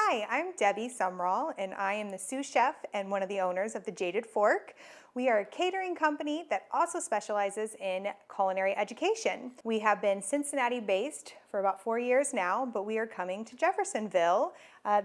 Hi, I'm Debbie Sumrall, and I am the sous chef and one of the owners of the Jaded Fork. We are a catering company that also specializes in culinary education. We have been Cincinnati-based for about 4 years now, but we are coming to Jeffersonville.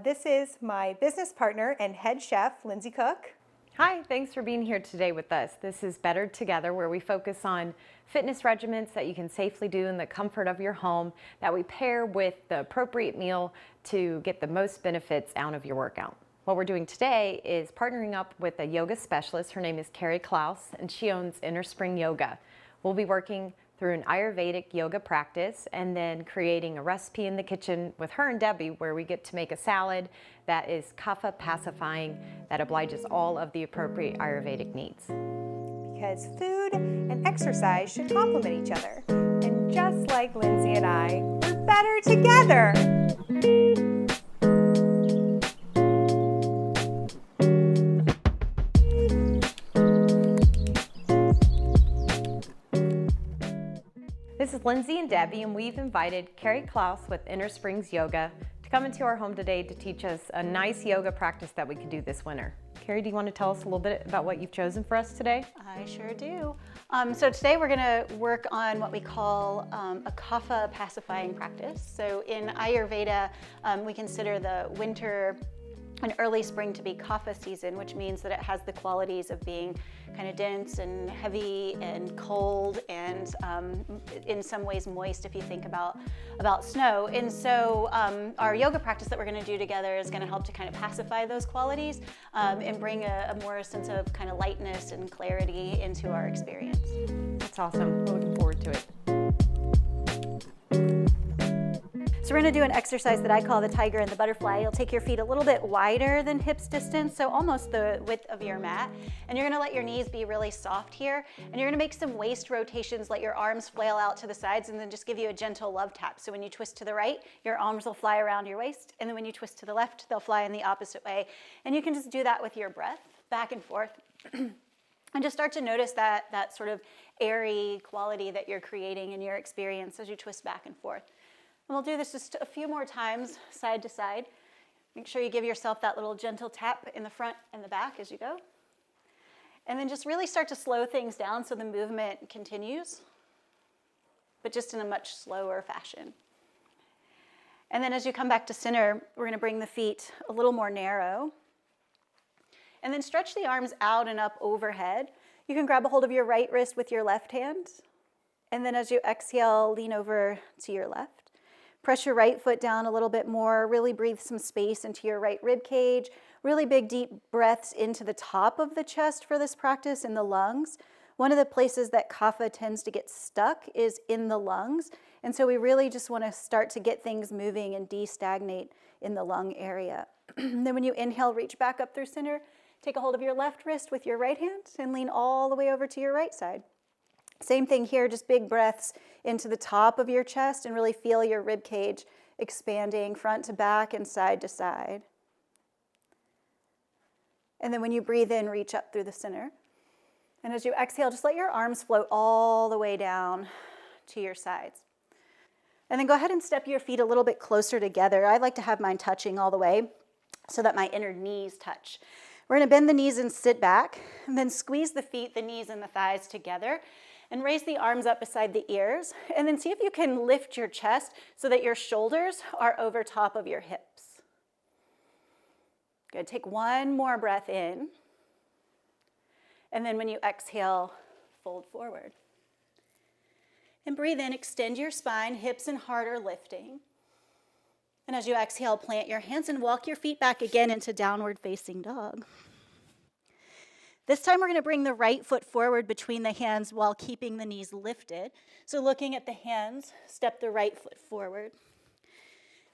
This is my business partner and head chef, Lindsay Cook. Hi, thanks for being here today with us. This is Better Together, where we focus on fitness regimens that you can safely do in the comfort of your home, that we pair with the appropriate meal to get the most benefits out of your workout. What we're doing today is partnering up with a yoga specialist. Her name is Carrie Klaus, and she owns Innerspring Yoga. We'll be working through an Ayurvedic yoga practice and then creating a recipe in the kitchen with her and Debbie where we get to make a salad that is Kapha pacifying, that obliges all of the appropriate Ayurvedic needs. Because food and exercise should complement each other. And just like Lindsay and I, we're better together. This is Lindsay and Debbie, and we've invited Carrie Klaus with Inner Springs Yoga to come into our home today to teach us a nice yoga practice that we could do this winter. Carrie, do you want to tell us a little bit about what you've chosen for us today? I sure do. So today we're going to work on what we call a Kapha pacifying practice. So in Ayurveda, we consider the winter and early spring to be Kapha season, which means that it has the qualities of being kind of dense and heavy and cold and in some ways moist if you think about snow. And so our yoga practice that we're going to do together is going to help to kind of pacify those qualities and bring a more sense of kind of lightness and clarity into our experience. That's awesome. We're looking forward to it. So we're going to do an exercise that I call the tiger and the butterfly. You'll take your feet a little bit wider than hips distance, so almost the width of your mat. And you're going to let your knees be really soft here. And you're going to make some waist rotations, let your arms flail out to the sides, and then just give you a gentle love tap. So when you twist to the right, your arms will fly around your waist. And then when you twist to the left, they'll fly in the opposite way. And you can just do that with your breath, back and forth. And just start to notice that sort of airy quality that you're creating in your experience as you twist back and forth. And we'll do this just a few more times, side to side. Make sure you give yourself that little gentle tap in the front and the back as you go. And then just really start to slow things down so the movement continues, but just in a much slower fashion. And then as you come back to center, we're going to bring the feet a little more narrow. And then stretch the arms out and up overhead. You can grab a hold of your right wrist with your left hand. And then as you exhale, lean over to your left. Press your right foot down a little bit more. Really breathe some space into your right rib cage. Really big, deep breaths into the top of the chest for this practice, in the lungs. One of the places that Kapha tends to get stuck is in the lungs. And so we really just want to start to get things moving and de-stagnate in the lung area. Then when you inhale, reach back up through center. Take a hold of your left wrist with your right hand and lean all the way over to your right side. Same thing here, just big breaths into the top of your chest and really feel your rib cage expanding front to back and side to side. And then when you breathe in, reach up through the center. And as you exhale, just let your arms float all the way down to your sides. And then go ahead and step your feet a little bit closer together. I like to have mine touching all the way so that my inner knees touch. We're going to bend the knees and sit back, and then squeeze the feet, the knees, and the thighs together. And raise the arms up beside the ears, and then see if you can lift your chest so that your shoulders are over top of your hips. Good, take one more breath in, and then when you exhale, fold forward. And breathe in, extend your spine, hips and heart are lifting. And as you exhale, plant your hands and walk your feet back again into downward facing dog. This time we're going to bring the right foot forward between the hands while keeping the knees lifted. So looking at the hands, step the right foot forward.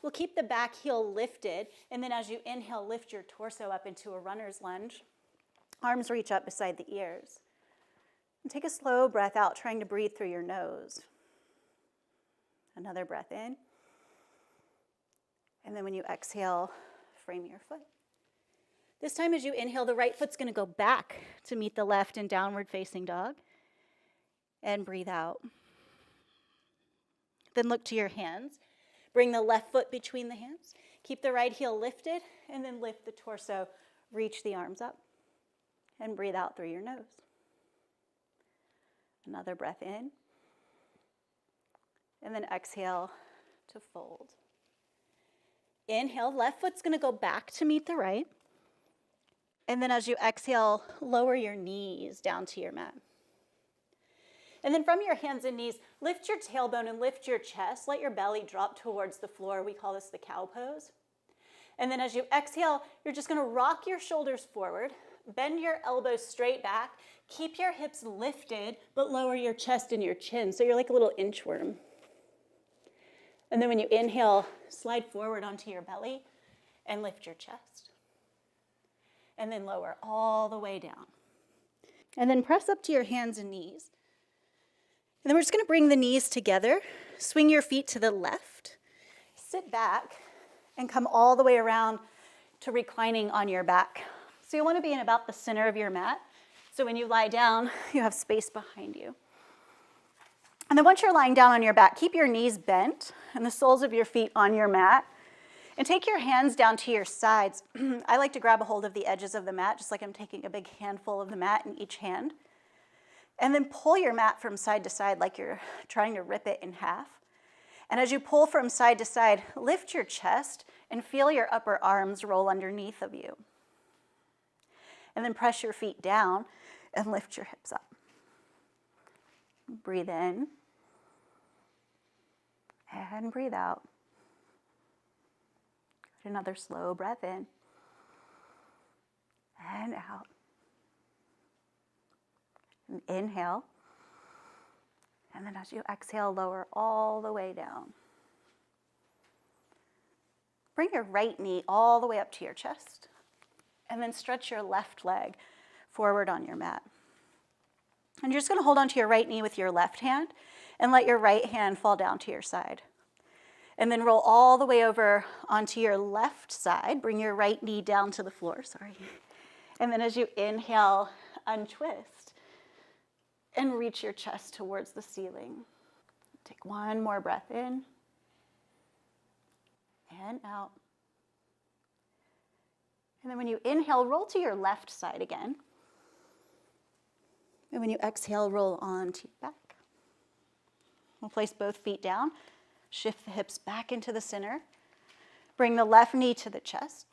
We'll keep the back heel lifted, and then as you inhale, lift your torso up into a runner's lunge. Arms reach up beside the ears. And take a slow breath out, trying to breathe through your nose. Another breath in. And then when you exhale, frame your foot. This time as you inhale, the right foot's going to go back to meet the left in downward facing dog. And breathe out. Then look to your hands. Bring the left foot between the hands. Keep the right heel lifted, and then lift the torso. Reach the arms up, and breathe out through your nose. Another breath in, and then exhale to fold. Inhale, left foot's gonna go back to meet the right. And then as you exhale, lower your knees down to your mat. And then from your hands and knees, lift your tailbone and lift your chest. Let your belly drop towards the floor. We call this the cow pose. And then as you exhale, you're just gonna rock your shoulders forward, bend your elbows straight back, keep your hips lifted, but lower your chest and your chin. So you're like a little inchworm. And then when you inhale, slide forward onto your belly and lift your chest. And then lower all the way down. And then press up to your hands and knees. And then we're just gonna bring the knees together, swing your feet to the left, sit back, and come all the way around to reclining on your back. So you wanna be in about the center of your mat. So when you lie down, you have space behind you. And then once you're lying down on your back, keep your knees bent and the soles of your feet on your mat. And take your hands down to your sides. I like to grab a hold of the edges of the mat, just like I'm taking a big handful of the mat in each hand. And then pull your mat from side to side like you're trying to rip it in half. And as you pull from side to side, lift your chest and feel your upper arms roll underneath of you. And then press your feet down and lift your hips up. Breathe in. And breathe out. Another slow breath in and out. And inhale. And then as you exhale, lower all the way down. Bring your right knee all the way up to your chest. And then stretch your left leg forward on your mat. And you're just going to hold onto your right knee with your left hand and let your right hand fall down to your side. And then roll all the way over onto your left side. Bring your right knee down to the floor, sorry. And then as you inhale, untwist and reach your chest towards the ceiling. Take one more breath in and out. And then when you inhale, roll to your left side again. And when you exhale, roll onto your back. We'll place both feet down. Shift the hips back into the center. Bring the left knee to the chest.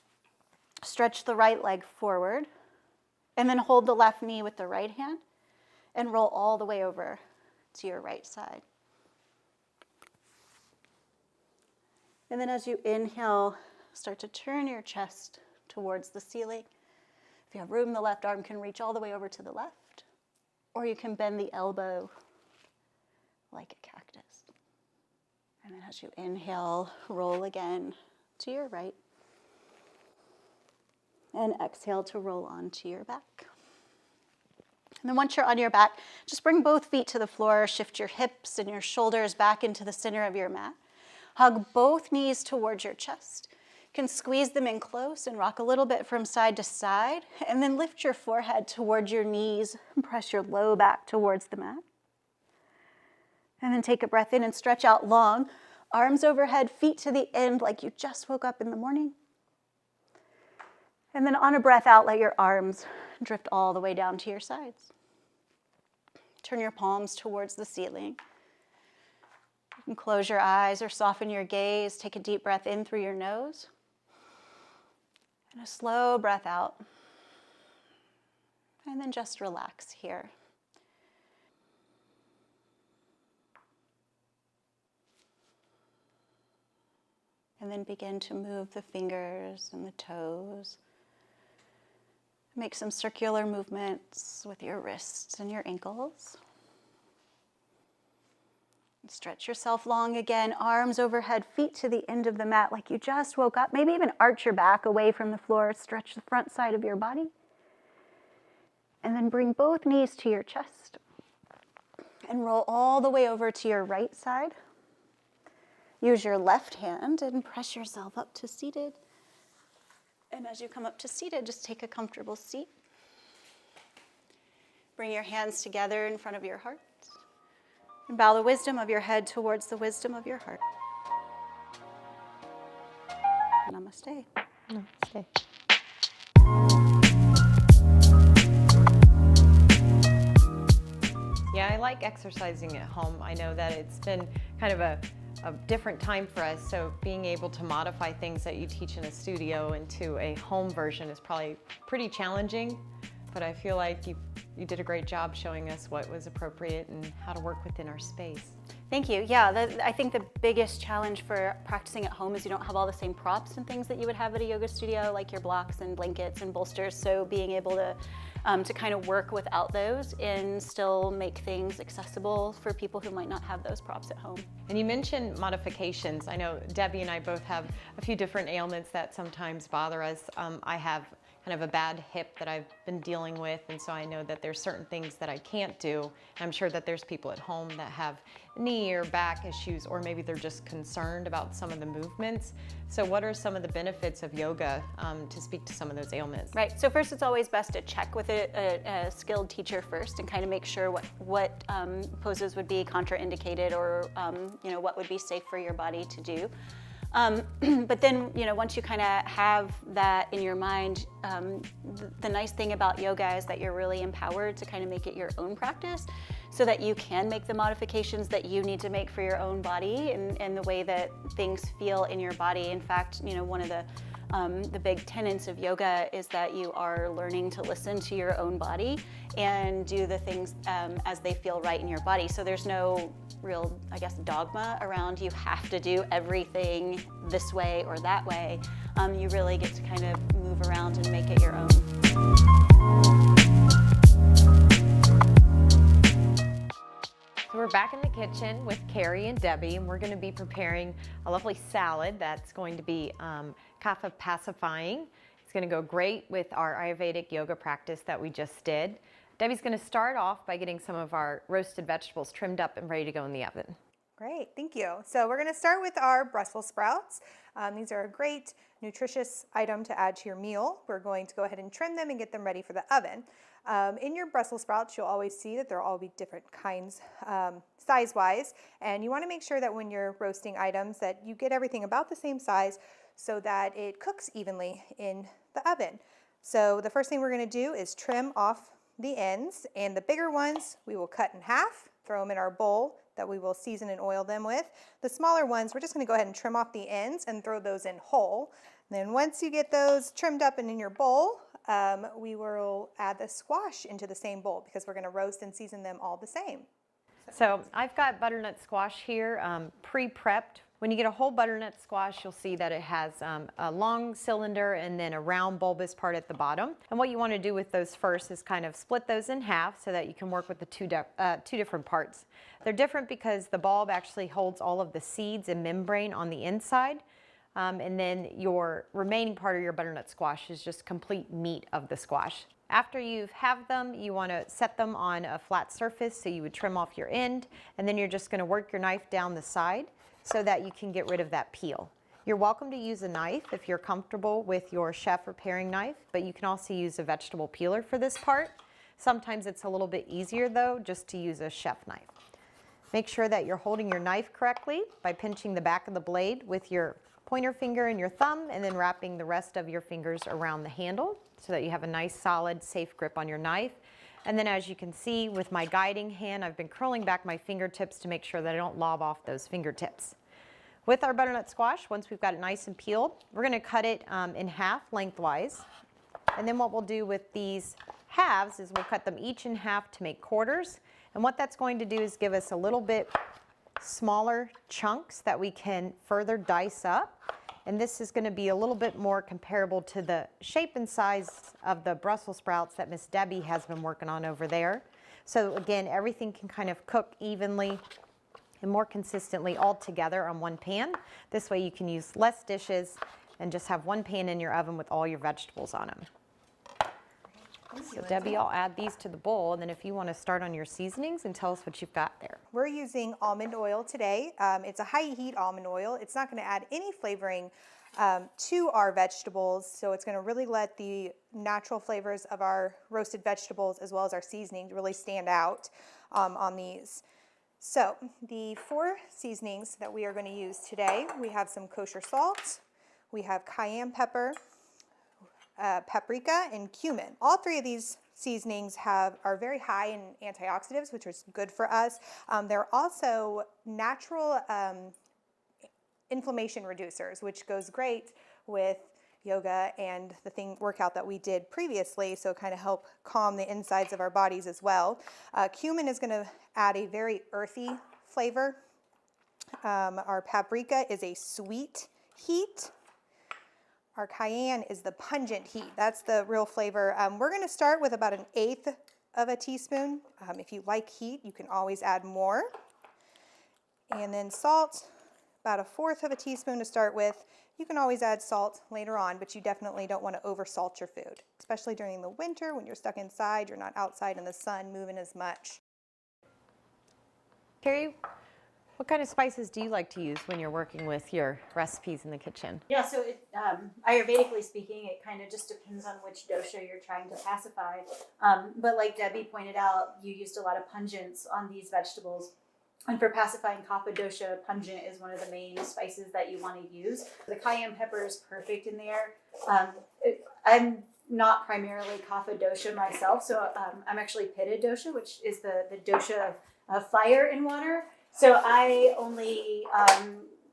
Stretch the right leg forward. And then hold the left knee with the right hand and roll all the way over to your right side. And then as you inhale, start to turn your chest towards the ceiling. If you have room, the left arm can reach all the way over to the left, or you can bend the elbow like a cactus. And then as you inhale, roll again to your right. And exhale to roll onto your back. And then once you're on your back, just bring both feet to the floor, shift your hips and your shoulders back into the center of your mat. Hug both knees towards your chest. You can squeeze them in close and rock a little bit from side to side, and then lift your forehead towards your knees and press your low back towards the mat. And then take a breath in and stretch out long, arms overhead, feet to the end like you just woke up in the morning. And then on a breath out, let your arms drift all the way down to your sides. Turn your palms towards the ceiling. You can close your eyes or soften your gaze. Take a deep breath in through your nose. And a slow breath out. And then just relax here. And then begin to move the fingers and the toes. Make some circular movements with your wrists and your ankles. Stretch yourself long again, arms overhead, feet to the end of the mat like you just woke up. Maybe even arch your back away from the floor. Stretch the front side of your body. And then bring both knees to your chest. And roll all the way over to your right side. Use your left hand and press yourself up to seated. And as you come up to seated, just take a comfortable seat. Bring your hands together in front of your heart. And bow the wisdom of your head towards the wisdom of your heart. Namaste. Namaste. Yeah, I like exercising at home. I know that it's been kind of a different time for us, so being able to modify things that you teach in a studio into a home version is probably pretty challenging, but I feel like you did a great job showing us what was appropriate and how to work within our space. Thank you. Yeah, I think the biggest challenge for practicing at home is you don't have all the same props and things that you would have at a yoga studio, like your blocks and blankets and bolsters. So being able to kind of work without those and still make things accessible for people who might not have those props at home. And you mentioned modifications. I know Debbie and I both have a few different ailments that sometimes bother us. I have kind of a bad hip that I've been dealing with, and so I know that there's certain things that I can't do. And I'm sure that there's people at home that have knee or back issues, or maybe they're just concerned about some of the movements. So what are some of the benefits of yoga to speak to some of those ailments? Right, so first it's always best to check with a skilled teacher first and kind of make sure what poses would be contraindicated or what would be safe for your body to do. But then, once you kind of have that in your mind, the nice thing about yoga is that you're really empowered to kind of make it your own practice so that you can make the modifications that you need to make for your own body and the way that things feel in your body. In fact, one of the big tenets of yoga is that you are learning to listen to your own body and do the things as they feel right in your body. So there's no real, dogma around you have to do everything this way or that way. You really get to kind of move around and make it your own. So we're back in the kitchen with Carrie and Debbie, and we're going to be preparing a lovely salad that's going to be Kapha pacifying. It's going to go great with our Ayurvedic yoga practice that we just did. Debbie's going to start off by getting some of our roasted vegetables trimmed up and ready to go in the oven. Great, thank you. So we're going to start with our Brussels sprouts. These are a great nutritious item to add to your meal. We're going to go ahead and trim them and get them ready for the oven. In your Brussels sprouts, you'll always see that there'll all be different kinds size-wise, and you want to make sure that when you're roasting items that you get everything about the same size so that it cooks evenly in the oven. So the first thing we're going to do is trim off the ends, and the bigger ones we will cut in half, throw them in our bowl that we will season and oil them with. The smaller ones, we're just going to go ahead and trim off the ends and throw those in whole. And then once you get those trimmed up and in your bowl, we will add the squash into the same bowl because we're going to roast and season them all the same. So I've got butternut squash here pre-prepped. When you get a whole butternut squash, you'll see that it has a long cylinder and then a round bulbous part at the bottom. And what you want to do with those first is kind of split those in half so that you can work with the two different parts. They're different because the bulb actually holds all of the seeds and membrane on the inside. And then your remaining part of your butternut squash is just complete meat of the squash. After you have them, you want to set them on a flat surface, so you would trim off your end, and then you're just going to work your knife down the side so that you can get rid of that peel. You're welcome to use a knife if you're comfortable with your chef or paring knife, but you can also use a vegetable peeler for this part. Sometimes it's a little bit easier though just to use a chef knife. Make sure that you're holding your knife correctly by pinching the back of the blade with your pointer finger and your thumb, and then wrapping the rest of your fingers around the handle so that you have a nice solid safe grip on your knife. And then as you can see with my guiding hand, I've been curling back my fingertips to make sure that I don't lob off those fingertips. With our butternut squash, once we've got it nice and peeled, we're going to cut it in half lengthwise. And then what we'll do with these halves is we'll cut them each in half to make quarters. And what that's going to do is give us a little bit smaller chunks that we can further dice up. And this is going to be a little bit more comparable to the shape and size of the Brussels sprouts that Miss Debbie has been working on over there. So again, everything can kind of cook evenly and more consistently all together on one pan. This way you can use less dishes and just have one pan in your oven with all your vegetables on them. So Debbie, I'll add these to the bowl, and then if you want to start on your seasonings and tell us what you've got there. We're using almond oil today. It's a high heat almond oil. It's not going to add any flavoring to our vegetables, so it's going to really let the natural flavors of our roasted vegetables as well as our seasoning really stand out on these. So the 4 seasonings that we are going to use today, we have some kosher salt, we have cayenne pepper, paprika, and cumin. All three of these seasonings are very high in antioxidants, which is good for us. They're also natural inflammation reducers, which goes great with yoga and the workout that we did previously, so kind of help calm the insides of our bodies as well. Cumin is going to add a very earthy flavor. Our paprika is a sweet heat. Our cayenne is the pungent heat. That's the real flavor. We're going to start with about 1/8 of a teaspoon. If you like heat, you can always add more. And then salt, about 1/4 of a teaspoon to start with. You can always add salt later on, but you definitely don't want to oversalt your food, especially during the winter when you're stuck inside, you're not outside in the sun moving as much. Carrie, what kind of spices do you like to use when you're working with your recipes in the kitchen? Yeah, so Ayurvedically speaking, it kind of just depends on which dosha you're trying to pacify. But like Debbie pointed out, you used a lot of pungents on these vegetables. And for pacifying Kapha dosha, pungent is one of the main spices that you want to use. The cayenne pepper is perfect in there. I'm not primarily Kapha dosha myself, so I'm actually Pitta dosha, which is the dosha of fire and water. So I only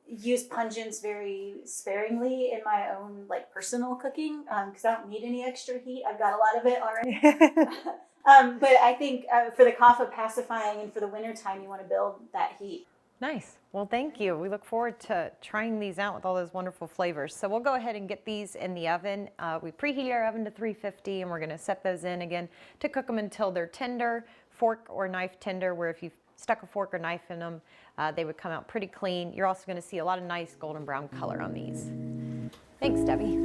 use pungents very sparingly in my own personal cooking because I don't need any extra heat. I've got a lot of it already. But I think for the Kapha pacifying and for the wintertime, you want to build that heat. Nice. Well, thank you. We look forward to trying these out with all those wonderful flavors. So we'll go ahead and get these in the oven. We preheat our oven to 350, and we're going to set those in again to cook them until they're tender, fork or knife tender, where if you stuck a fork or knife in them, they would come out pretty clean. You're also going to see a lot of nice golden brown color on these. Thanks, Debbie.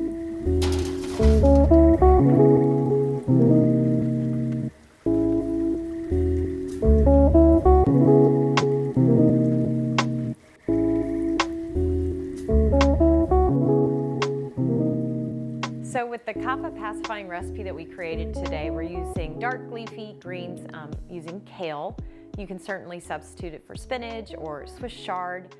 So with the Kapha pacifying recipe that we created today, we're using dark leafy greens using kale. You can certainly substitute it for spinach or Swiss chard.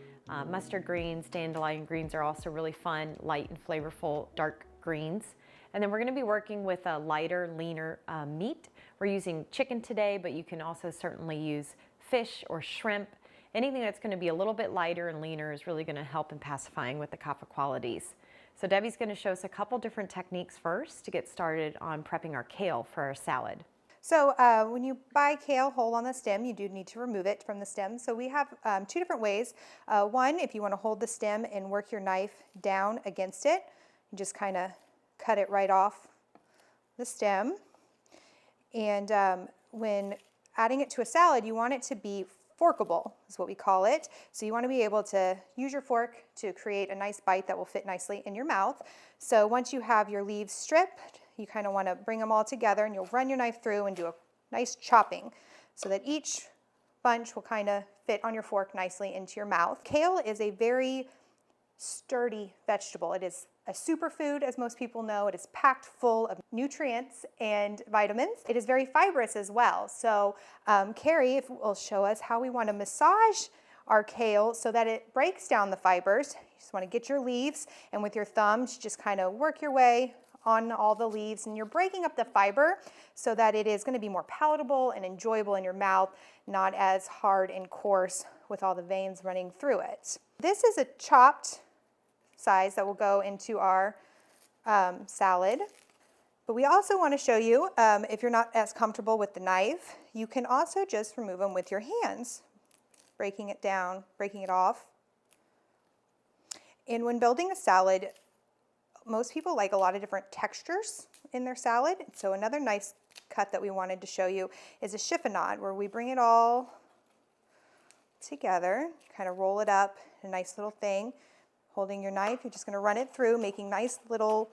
Mustard greens, dandelion greens are also really fun, light and flavorful dark greens. And then we're going to be working with a lighter, leaner meat. We're using chicken today, but you can also certainly use fish or shrimp. Anything that's going to be a little bit lighter and leaner is really going to help in pacifying with the Kapha qualities. So Debbie's going to show us a couple different techniques first to get started on prepping our kale for our salad. So when you buy kale whole on the stem, you do need to remove it from the stem. So we have 2 different ways. One, if you want to hold the stem and work your knife down against it, you just kind of cut it right off the stem. And when adding it to a salad, you want it to be forkable, is what we call it. So you want to be able to use your fork to create a nice bite that will fit nicely in your mouth. So once you have your leaves stripped, you kind of want to bring them all together, and you'll run your knife through and do a nice chopping so that each bunch will kind of fit on your fork nicely into your mouth. Kale is a very sturdy vegetable. It is a superfood, as most people know. It is packed full of nutrients and vitamins. It is very fibrous as well. So Carrie will show us how we want to massage our kale so that it breaks down the fibers. You just want to get your leaves, and with your thumbs, just kind of work your way on all the leaves, and you're breaking up the fiber so that it is going to be more palatable and enjoyable in your mouth, not as hard and coarse with all the veins running through it. This is a chopped size that will go into our salad. But we also want to show you, if you're not as comfortable with the knife, you can also just remove them with your hands, breaking it down, breaking it off. And when building a salad, most people like a lot of different textures in their salad. So another nice cut that we wanted to show you is a chiffonade, where we bring it all together, kind of roll it up, a nice little thing. Holding your knife, you're just going to run it through, making nice little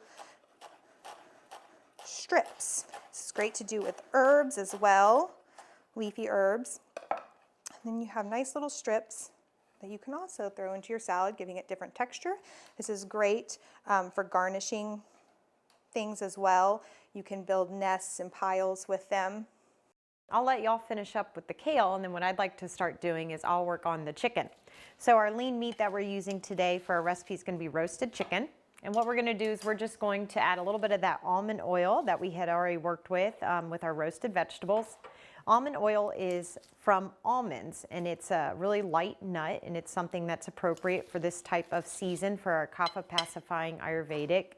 strips. This is great to do with herbs as well, leafy herbs. And then you have nice little strips that you can also throw into your salad, giving it different texture. This is great for garnishing things as well. You can build nests and piles with them. I'll let y'all finish up with the kale, and then what I'd like to start doing is I'll work on the chicken. So our lean meat that we're using today for our recipe is going to be roasted chicken. And what we're gonna do is we're just going to add a little bit of that almond oil that we had already worked with our roasted vegetables. Almond oil is from almonds, and it's a really light nut, and it's something that's appropriate for this type of season for our Kapha pacifying Ayurvedic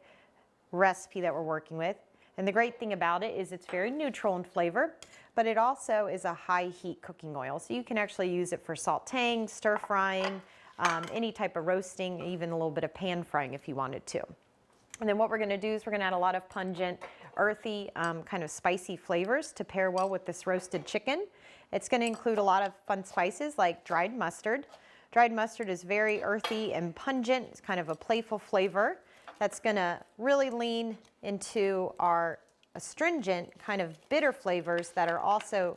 recipe that we're working with. And the great thing about it is it's very neutral in flavor, but it also is a high heat cooking oil. So you can actually use it for sauteing, stir frying, any type of roasting, even a little bit of pan frying if you wanted to. And then what we're gonna do is we're gonna add a lot of pungent, earthy, kind of spicy flavors to pair well with this roasted chicken. It's gonna include a lot of fun spices like dried mustard. Dried mustard is very earthy and pungent. It's kind of a playful flavor that's gonna really lean into our astringent, kind of bitter flavors that are also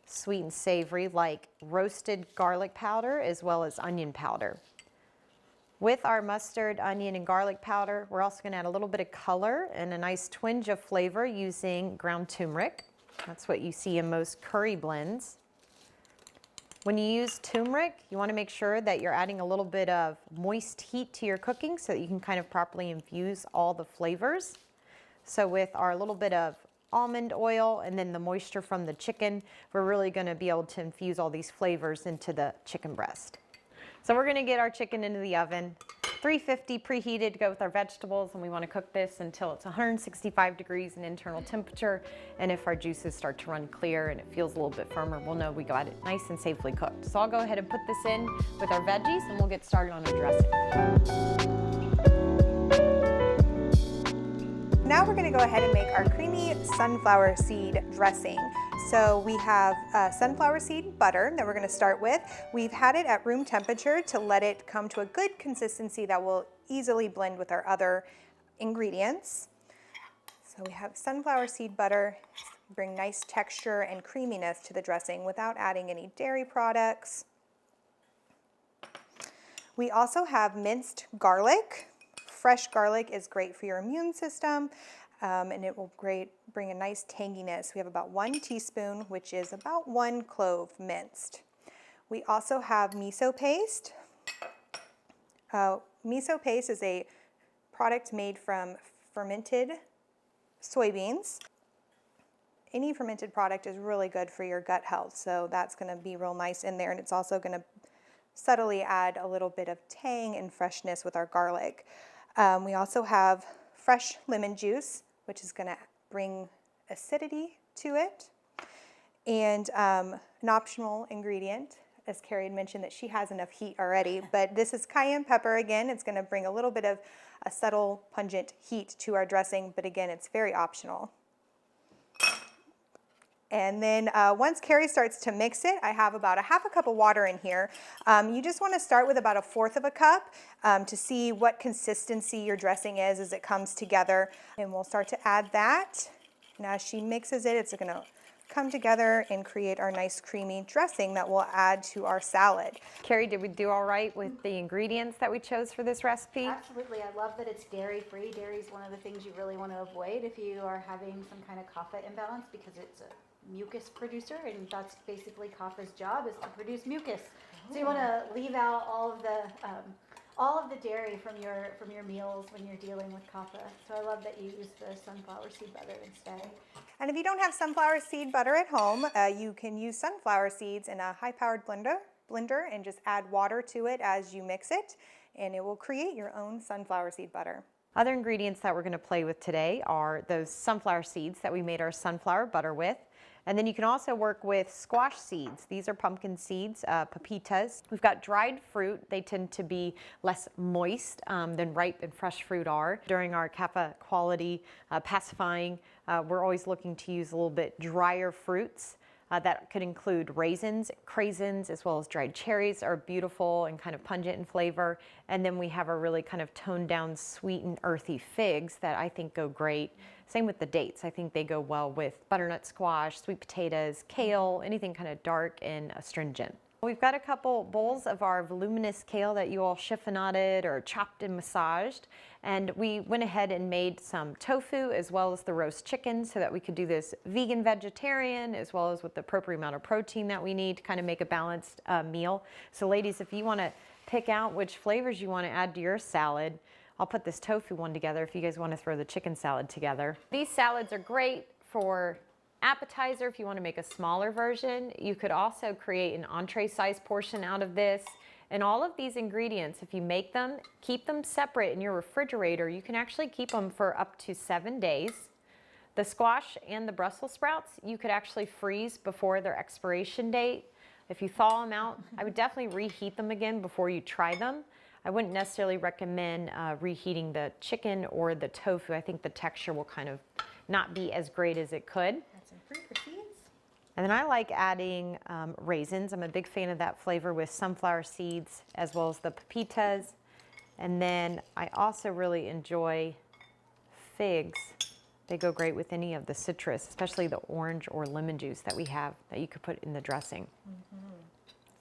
sweet and savory, like roasted garlic powder as well as onion powder. With our mustard, onion, and garlic powder, we're also gonna add a little bit of color and a nice twinge of flavor using ground turmeric. That's what you see in most curry blends. When you use turmeric, you wanna make sure that you're adding a little bit of moist heat to your cooking so that you can kind of properly infuse all the flavors. So with our little bit of almond oil and then the moisture from the chicken, we're really gonna be able to infuse all these flavors into the chicken breast. So we're gonna get our chicken into the oven, 350 preheated to go with our vegetables, and we wanna cook this until it's 165 degrees in internal temperature. And if our juices start to run clear and it feels a little bit firmer, we'll know we got it nice and safely cooked. So I'll go ahead and put this in with our veggies and we'll get started on our dressing. Now we're gonna go ahead and make our creamy sunflower seed dressing. So we have sunflower seed butter that we're gonna start with. We've had it at room temperature to let it come to a good consistency that will easily blend with our other ingredients. So we have sunflower seed butter, bring nice texture and creaminess to the dressing without adding any dairy products. We also have minced garlic. Fresh garlic is great for your immune system, and it will bring a nice tanginess. We have about 1 teaspoon, which is about 1 clove minced. We also have miso paste. Miso paste is a product made from fermented soybeans. Any fermented product is really good for your gut health, so that's gonna be real nice in there, and it's also gonna subtly add a little bit of tang and freshness with our garlic. We also have fresh lemon juice, which is gonna bring acidity to it. And an optional ingredient, as Carrie had mentioned that she has enough heat already, but this is cayenne pepper again. It's gonna bring a little bit of a subtle pungent heat to our dressing, but again, it's very optional. And then once Carrie starts to mix it, I have about 1/2 cup of water in here. You just want to start with about 1/4 cup to see what consistency your dressing is as it comes together. And we'll start to add that. And as she mixes it, it's going to come together and create our nice creamy dressing that we'll add to our salad. Carrie, did we do all right with the ingredients that we chose for this recipe? Absolutely. I love that it's dairy-free. Dairy is one of the things you really want to avoid if you are having some kind of kapha imbalance, because it's a mucus producer, and that's basically kapha's job, is to produce mucus. So you want to leave out all of the dairy from your meals when you're dealing with kapha. So I love that you use the sunflower seed butter instead. And if you don't have sunflower seed butter at home, you can use sunflower seeds in a high-powered blender and just add water to it as you mix it, and it will create your own sunflower seed butter. Other ingredients that we're going to play with today are those sunflower seeds that we made our sunflower butter with. And then you can also work with squash seeds. These are pumpkin seeds, pepitas. We've got dried fruit. They tend to be less moist than ripe and fresh fruit are. During our Kapha quality pacifying, we're always looking to use a little bit drier fruits. That could include raisins, craisins, as well as dried cherries are beautiful and kind of pungent in flavor. And then we have a really kind of toned down sweet and earthy figs that I think go great. Same with the dates. I think they go well with butternut squash, sweet potatoes, kale, anything kind of dark and astringent. We've got a couple bowls of our voluminous kale that you all chiffonaded or chopped and massaged. And we went ahead and made some tofu as well as the roast chicken so that we could do this vegan vegetarian as well as with the appropriate amount of protein that we need to kind of make a balanced meal. So ladies, if you want to pick out which flavors you want to add to your salad, I'll put this tofu one together if you guys want to throw the chicken salad together. These salads are great for appetizer if you want to make a smaller version. You could also create an entree size portion out of this. And all of these ingredients, if you make them, keep them separate in your refrigerator. You can actually keep them for up to 7 days. The squash and the Brussels sprouts, you could actually freeze before their expiration date. If you thaw them out, I would definitely reheat them again before you try them. I wouldn't necessarily recommend reheating the chicken or the tofu. I think the texture will kind of not be as great as it could. Add some fruit for seeds. And then I like adding raisins. I'm a big fan of that flavor with sunflower seeds as well as the pepitas. And then I also really enjoy figs. They go great with any of the citrus, especially the orange or lemon juice that we have that you could put in the dressing.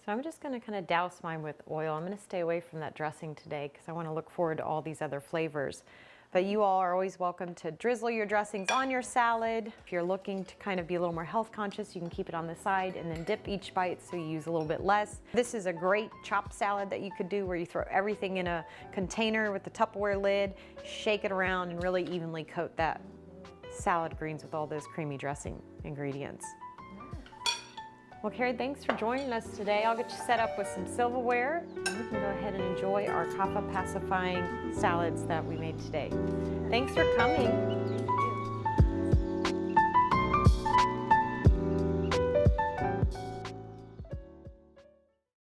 So I'm just gonna kind of douse mine with oil. I'm gonna stay away from that dressing today because I wanna look forward to all these other flavors. But you all are always welcome to drizzle your dressings on your salad. If you're looking to kind of be a little more health conscious, you can keep it on the side and then dip each bite so you use a little bit less. This is a great chopped salad that you could do where you throw everything in a container with the Tupperware lid, shake it around and really evenly coat that salad greens with all those creamy dressing ingredients. Well, Carrie, thanks for joining us today. I'll get you set up with some silverware and we can go ahead and enjoy our Kapha pacifying salads that we made today. Thanks for coming.